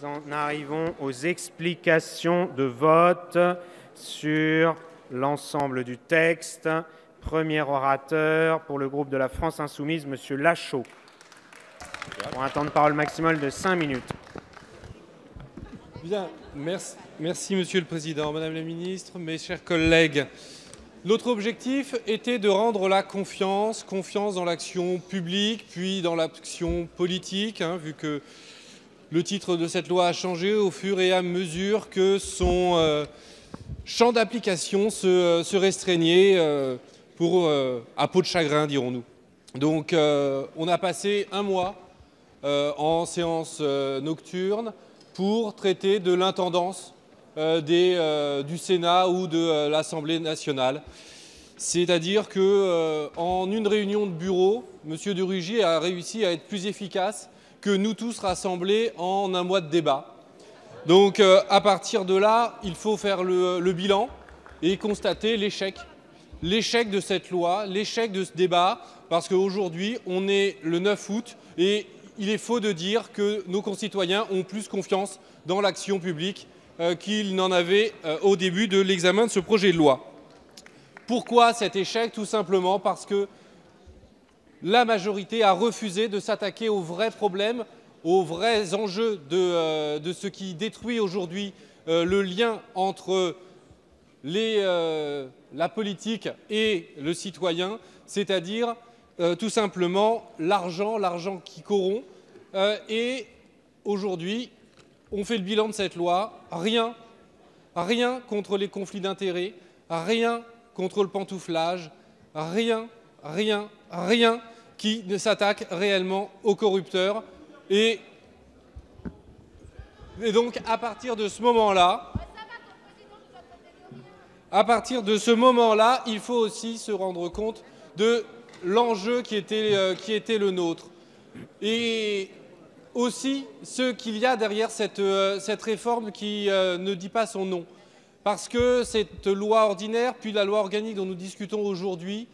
en arrivons aux explications de vote sur l'ensemble du texte. Premier orateur pour le groupe de la France Insoumise, M. Lachaud, pour un temps de parole maximal de 5 minutes. Bien, merci Monsieur le Président, Madame la Ministre, mes chers collègues. Notre objectif était de rendre la confiance dans l'action publique, puis dans l'action politique, vu que le titre de cette loi a changé au fur et à mesure que son champ d'application se restreignait à peau de chagrin, dirons-nous. Donc on a passé un mois en séance nocturne pour traiter de l'intendance du Sénat ou de l'Assemblée nationale. C'est-à-dire qu'en une réunion de bureau, M. de Rugy a réussi à être plus efficace que nous tous rassemblés en un mois de débat. Donc à partir de là, il faut faire le bilan et constater l'échec de cette loi, l'échec de ce débat, parce qu'aujourd'hui, on est le 9 août et il est faux de dire que nos concitoyens ont plus confiance dans l'action publique qu'ils n'en avaient au début de l'examen de ce projet de loi. Pourquoi cet échec? Tout simplement parce que la majorité a refusé de s'attaquer aux vrais problèmes, aux vrais enjeux de ce qui détruit aujourd'hui le lien entre la politique et le citoyen, c'est-à-dire tout simplement l'argent qui corrompt. Et aujourd'hui, on fait le bilan de cette loi, rien contre les conflits d'intérêts, rien contre le pantouflage, rien qui ne s'attaque réellement aux corrupteurs. Et donc, à partir de ce moment-là, il faut aussi se rendre compte de l'enjeu qui était le nôtre. Et aussi ce qu'il y a derrière cette réforme qui ne dit pas son nom. Parce que cette loi ordinaire, puis la loi organique dont nous discutons aujourd'hui,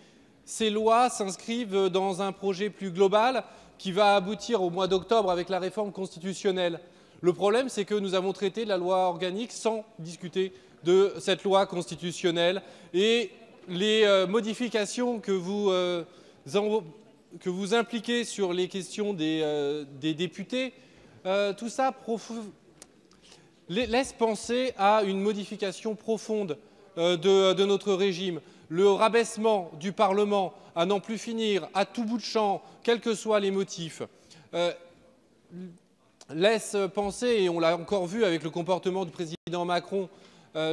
ces lois s'inscrivent dans un projet plus global qui va aboutir au mois d'octobre avec la réforme constitutionnelle. Le problème, c'est que nous avons traité de la loi organique sans discuter de cette loi constitutionnelle. Et les modifications que vous impliquez sur les questions des députés, tout ça laisse penser à une modification profonde de notre régime. Le rabaissement du Parlement à n'en plus finir, à tout bout de champ, quels que soient les motifs, laisse penser, et on l'a encore vu avec le comportement du président Macron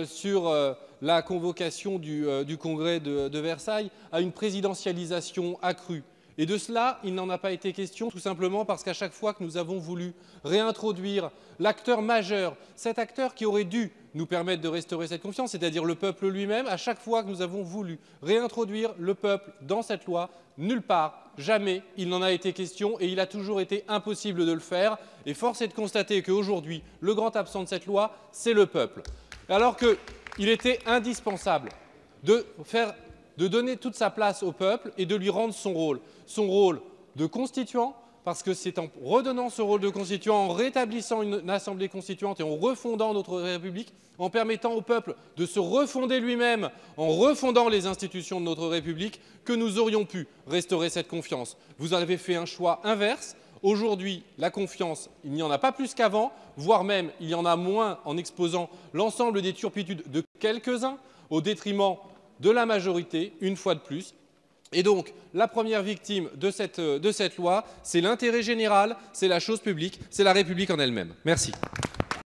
sur la convocation du congrès de Versailles, à une présidentialisation accrue. Et de cela, il n'en a pas été question, tout simplement parce qu'à chaque fois que nous avons voulu réintroduire l'acteur majeur, cet acteur qui aurait dû nous permettre de restaurer cette confiance, c'est-à-dire le peuple lui-même, à chaque fois que nous avons voulu réintroduire le peuple dans cette loi, nulle part, jamais, il n'en a été question et il a toujours été impossible de le faire. Et force est de constater qu'aujourd'hui, le grand absent de cette loi, c'est le peuple. Alors qu'il était indispensable de donner toute sa place au peuple et de lui rendre son rôle de constituant, parce que c'est en redonnant ce rôle de constituant, en rétablissant une assemblée constituante et en refondant notre République, en permettant au peuple de se refonder lui-même, en refondant les institutions de notre République, que nous aurions pu restaurer cette confiance. Vous avez fait un choix inverse. Aujourd'hui, la confiance, il n'y en a pas plus qu'avant, voire même il y en a moins en exposant l'ensemble des turpitudes de quelques-uns au détriment de la majorité, une fois de plus. Et donc, la première victime de cette loi, c'est l'intérêt général, c'est la chose publique, c'est la République en elle-même. Merci.